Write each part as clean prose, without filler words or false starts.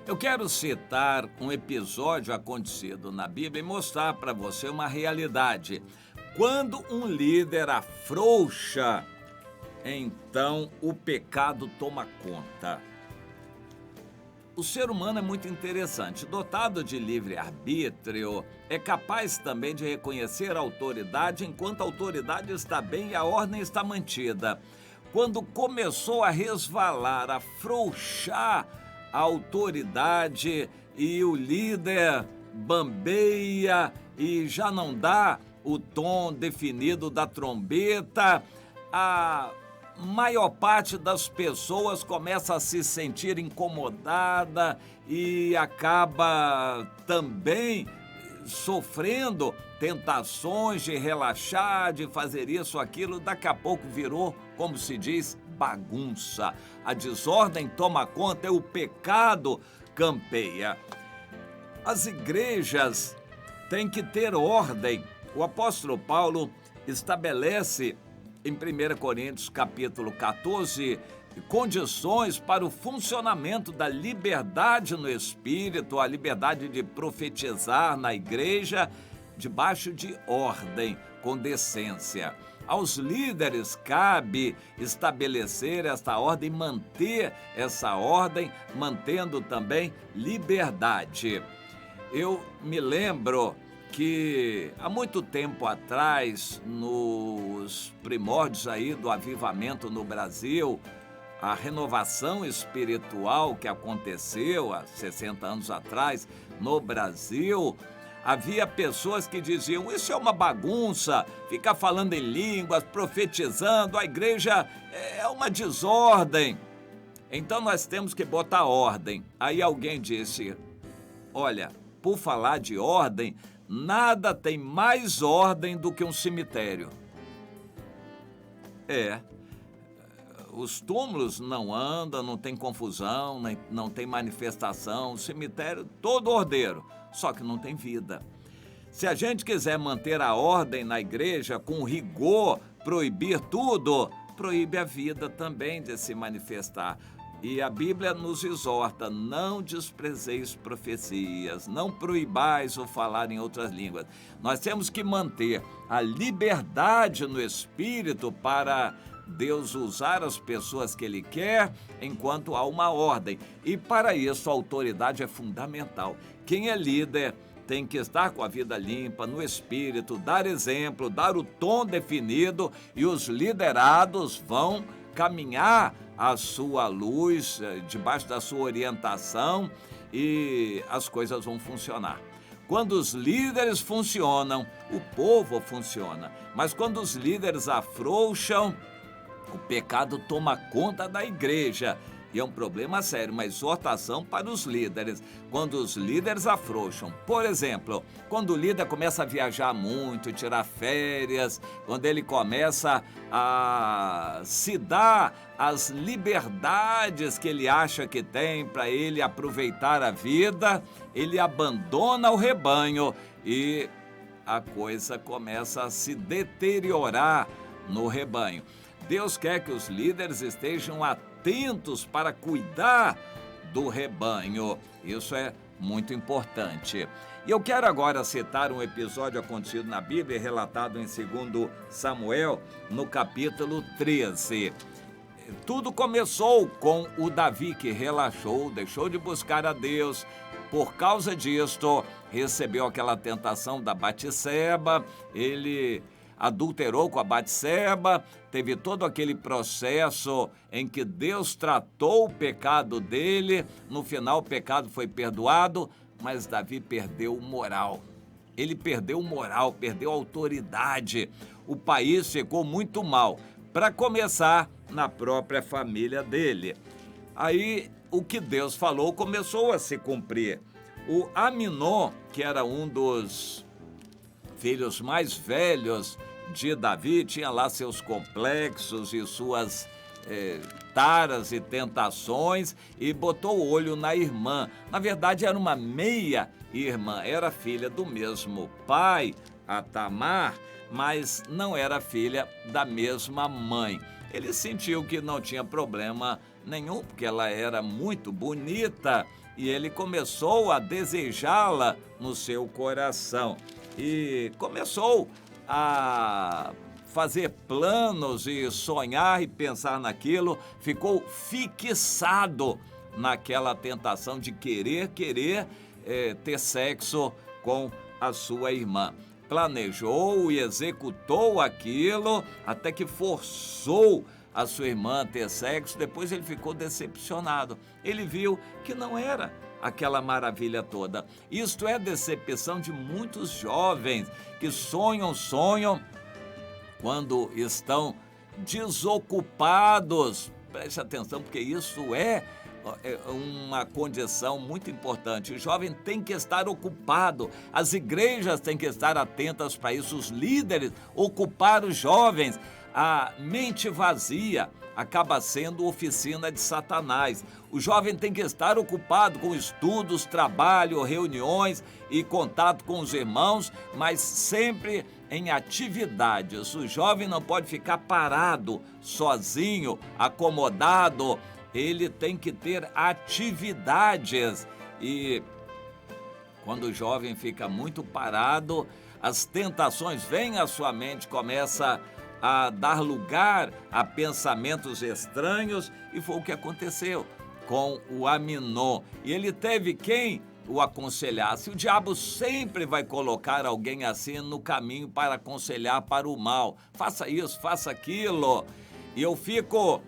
Eu quero citar um episódio acontecido na Bíblia e mostrar para você uma realidade. Quando um líder afrouxa, então o pecado toma conta. O ser humano é muito interessante. Dotado de livre-arbítrio, é capaz também de reconhecer a autoridade enquanto a autoridade está bem e a ordem está mantida. Quando começou a resvalar, a afrouxar a autoridade e o líder bambeia e já não dá o tom definido da trombeta, a maior parte das pessoas começa a se sentir incomodada e acaba também sofrendo tentações de relaxar, de fazer isso, aquilo. Daqui a pouco virou, como se diz, bagunça. A desordem toma conta e o pecado campeia. As igrejas têm que ter ordem. O apóstolo Paulo estabelece em 1 Coríntios capítulo 14, condições para o funcionamento da liberdade no Espírito, a liberdade de profetizar na igreja, debaixo de ordem, com decência. Aos líderes cabe estabelecer esta ordem, manter essa ordem, mantendo também liberdade. Eu me lembro que há muito tempo atrás, nos primórdios aí do avivamento no Brasil, a renovação espiritual que aconteceu há 60 anos atrás no Brasil, havia pessoas que diziam: isso é uma bagunça, ficar falando em línguas, profetizando, a igreja é uma desordem. Então nós temos que botar ordem. Aí alguém disse: olha, por falar de ordem, nada tem mais ordem do que um cemitério. Os túmulos não andam, não tem confusão, não tem manifestação, o cemitério todo ordeiro, só que não tem vida. Se a gente quiser manter a ordem na igreja com rigor, proibir tudo, proíbe a vida também de se manifestar. E a Bíblia nos exorta: não desprezeis profecias, não proibais o falar em outras línguas. Nós temos que manter a liberdade no Espírito para Deus usar as pessoas que Ele quer, enquanto há uma ordem. E para isso a autoridade é fundamental. Quem é líder tem que estar com a vida limpa, no Espírito, dar exemplo, dar o tom definido, e os liderados vão caminhar à sua luz, debaixo da sua orientação, e as coisas vão funcionar. Quando os líderes funcionam, o povo funciona. Mas quando os líderes afrouxam, o pecado toma conta da igreja. E é um problema sério, uma exortação para os líderes. Quando os líderes afrouxam, por exemplo, quando o líder começa a viajar muito, tirar férias, quando ele começa a se dar as liberdades que ele acha que tem para ele aproveitar a vida, ele abandona o rebanho e a coisa começa a se deteriorar no rebanho. Deus quer que os líderes estejam atentos para cuidar do rebanho. Isso é muito importante. E eu quero agora citar um episódio acontecido na Bíblia, relatado em 2 Samuel, no capítulo 13. Tudo começou com o Davi, que relaxou, deixou de buscar a Deus. Por causa disto, recebeu aquela tentação da Batseba, ele adulterou com a Batseba, teve todo aquele processo em que Deus tratou o pecado dele. No final o pecado foi perdoado, mas Davi perdeu o moral. Ele perdeu o moral, perdeu a autoridade. O país ficou muito mal. Para começar, na própria família dele. Aí o que Deus falou começou a se cumprir. O Aminon, que era um dos filhos mais velhos de Davi, tinha lá seus complexos e suas taras e tentações, e botou o olho na irmã. Na verdade era uma meia-irmã, era filha do mesmo pai, a Tamar, mas não era filha da mesma mãe. Ele sentiu que não tinha problema Nenhum, porque ela era muito bonita e ele começou a desejá-la no seu coração. E começou a fazer planos e sonhar e pensar naquilo, ficou fixado naquela tentação de querer ter sexo com a sua irmã. Planejou e executou aquilo até que forçou a sua irmã a ter sexo. Depois ele ficou decepcionado. Ele viu que não era aquela maravilha toda. Isto é decepção de muitos jovens que sonham quando estão desocupados. Preste atenção, porque isso é uma condição muito importante. O jovem tem que estar ocupado, as igrejas têm que estar atentas para isso, os líderes ocupar os jovens. A mente vazia acaba sendo oficina de Satanás. O jovem tem que estar ocupado com estudos, trabalho, reuniões e contato com os irmãos, mas sempre em atividades. O jovem não pode ficar parado, sozinho, acomodado. Ele tem que ter atividades. E quando o jovem fica muito parado, as tentações vêm à sua mente, começa a dar lugar a pensamentos estranhos, e foi o que aconteceu com o Aminon. E ele teve quem o aconselhasse. O diabo sempre vai colocar alguém assim no caminho para aconselhar para o mal. Faça isso, faça aquilo. E eu fico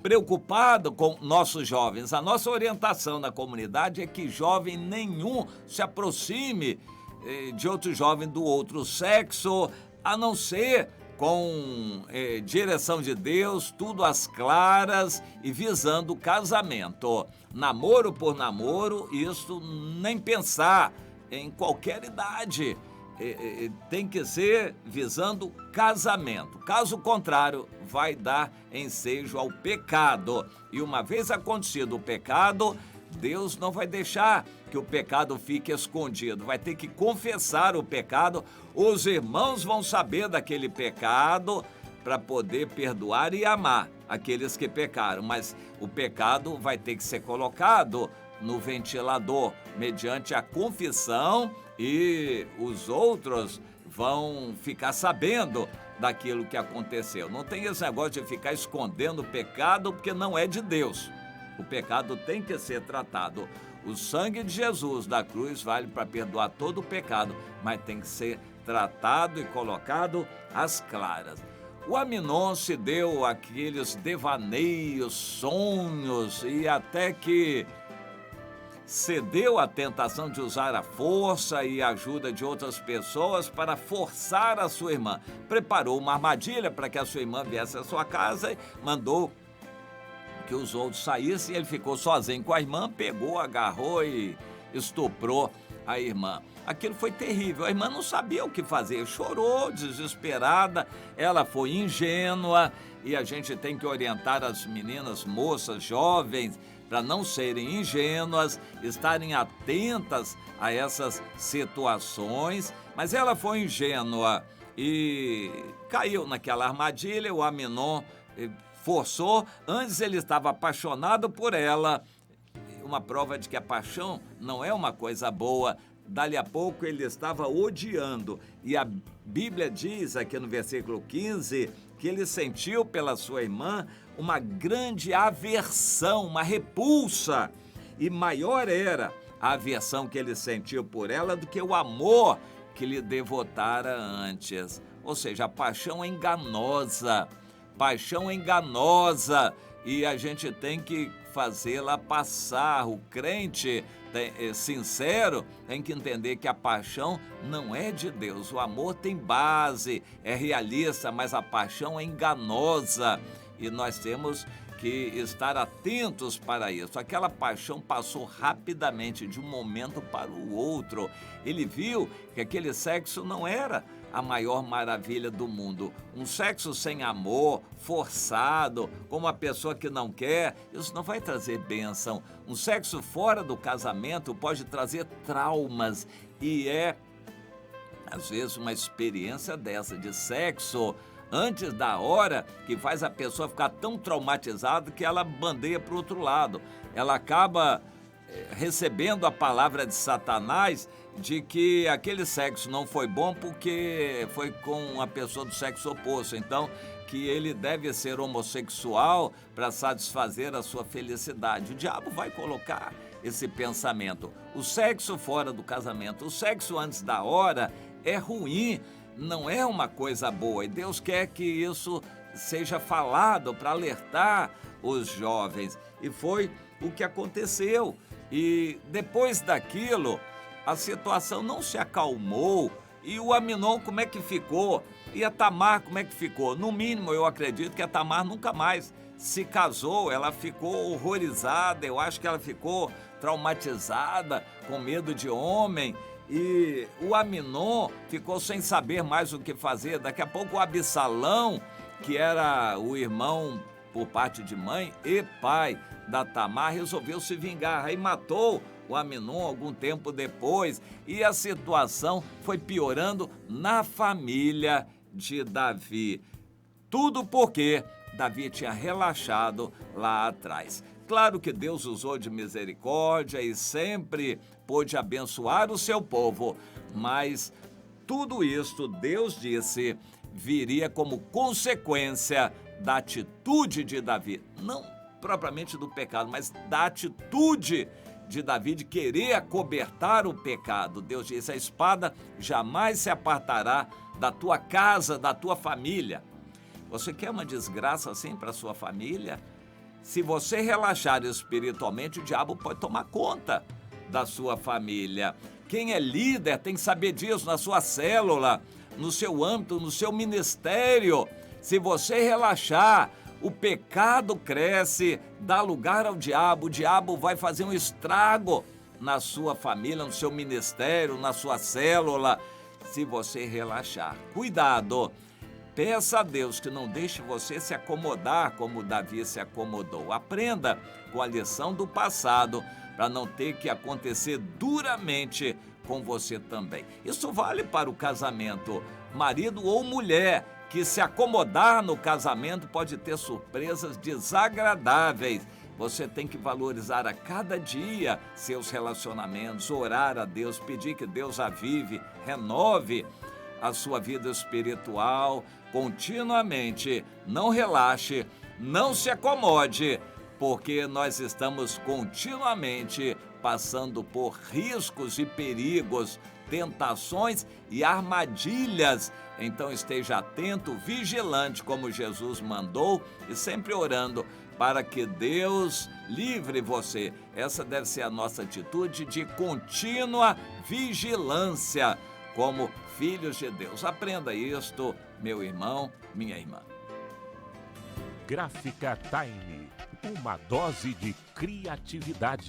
preocupado com nossos jovens. A nossa orientação na comunidade é que jovem nenhum se aproxime de outro jovem do outro sexo, a não ser com direção de Deus, tudo às claras e visando o casamento. Namoro por namoro, isso nem pensar, em qualquer idade. Tem que ser visando casamento. Caso contrário, vai dar ensejo ao pecado. E uma vez acontecido o pecado, Deus não vai deixar que o pecado fique escondido. Vai ter que confessar o pecado. Os irmãos vão saber daquele pecado para poder perdoar e amar aqueles que pecaram. Mas o pecado vai ter que ser colocado no ventilador mediante a confissão, e os outros vão ficar sabendo daquilo que aconteceu. Não tem esse negócio de ficar escondendo o pecado, porque não é de Deus. O pecado tem que ser tratado. O sangue de Jesus da cruz vale para perdoar todo o pecado, mas tem que ser tratado e colocado às claras. O Aminon se deu aqueles devaneios, sonhos, e até que cedeu à tentação de usar a força e a ajuda de outras pessoas para forçar a sua irmã. Preparou uma armadilha para que a sua irmã viesse à sua casa e mandou que os outros saíssem. Ele ficou sozinho com a irmã, pegou, agarrou e estuprou a irmã. Aquilo foi terrível. A irmã não sabia o que fazer, chorou desesperada. Ela foi ingênua, e a gente tem que orientar as meninas, moças, jovens, para não serem ingênuas, estarem atentas a essas situações. Mas ela foi ingênua e caiu naquela armadilha. O Aminon forçou. Antes ele estava apaixonado por ela, uma prova de que a paixão não é uma coisa boa. Dali a pouco ele estava odiando, e a Bíblia diz aqui no versículo 15 que ele sentiu pela sua irmã uma grande aversão, uma repulsa, e maior era a aversão que ele sentiu por ela do que o amor que lhe devotara antes. Ou seja, a paixão é enganosa, e a gente tem que fazê-la passar. O crente sincero tem que entender que a paixão não é de Deus. O amor tem base, é realista, mas a paixão é enganosa, e nós temos que estar atentos para isso. Aquela paixão passou rapidamente de um momento para o outro. Ele viu que aquele sexo não era a maior maravilha do mundo. Um sexo sem amor, forçado, com uma pessoa que não quer, isso não vai trazer bênção. Um sexo fora do casamento pode trazer traumas, e às vezes, uma experiência dessa de sexo antes da hora, que faz a pessoa ficar tão traumatizada que ela bandeia para o outro lado. Ela acaba recebendo a palavra de Satanás de que aquele sexo não foi bom porque foi com uma pessoa do sexo oposto. Então, que ele deve ser homossexual para satisfazer a sua felicidade. O diabo vai colocar esse pensamento. O sexo fora do casamento, o sexo antes da hora é ruim, não é uma coisa boa. E Deus quer que isso seja falado para alertar os jovens. E foi o que aconteceu. E depois daquilo, a situação não se acalmou. E o Aminon, como é que ficou? E a Tamar, como é que ficou? No mínimo, eu acredito que a Tamar nunca mais se casou. Ela ficou horrorizada, eu acho que ela ficou traumatizada, com medo de homem. E o Aminon ficou sem saber mais o que fazer. Daqui a pouco o Absalão, que era o irmão por parte de mãe e pai da Tamar, resolveu se vingar. Aí matou o Aminon algum tempo depois e a situação foi piorando na família de Davi. Tudo porque Davi tinha relaxado lá atrás. Claro que Deus usou de misericórdia e sempre pôde abençoar o seu povo, mas tudo isso, Deus disse, viria como consequência da atitude de Davi. Não propriamente do pecado, mas da atitude de Davi de querer acobertar o pecado. Deus disse, a espada jamais se apartará da tua casa, da tua família. Você quer uma desgraça assim para sua família? Se você relaxar espiritualmente, o diabo pode tomar conta da sua família. Quem é líder tem que saber disso na sua célula, no seu âmbito, no seu ministério. Se você relaxar, o pecado cresce, dá lugar ao diabo. O diabo vai fazer um estrago na sua família, no seu ministério, na sua célula. Se você relaxar, cuidado. Peça a Deus que não deixe você se acomodar como Davi se acomodou. Aprenda com a lição do passado para não ter que acontecer duramente com você também. Isso vale para o casamento, marido ou mulher, que se acomodar no casamento pode ter surpresas desagradáveis. Você tem que valorizar a cada dia seus relacionamentos, orar a Deus, pedir que Deus avive, renove a sua vida espiritual continuamente. Não relaxe, não se acomode, porque nós estamos continuamente passando por riscos e perigos, tentações e armadilhas. Então esteja atento, vigilante, como Jesus mandou, e sempre orando para que Deus livre você. Essa deve ser a nossa atitude de contínua vigilância como filhos de Deus. Aprenda isto, meu irmão, minha irmã. Gráfica Time, uma dose de criatividade.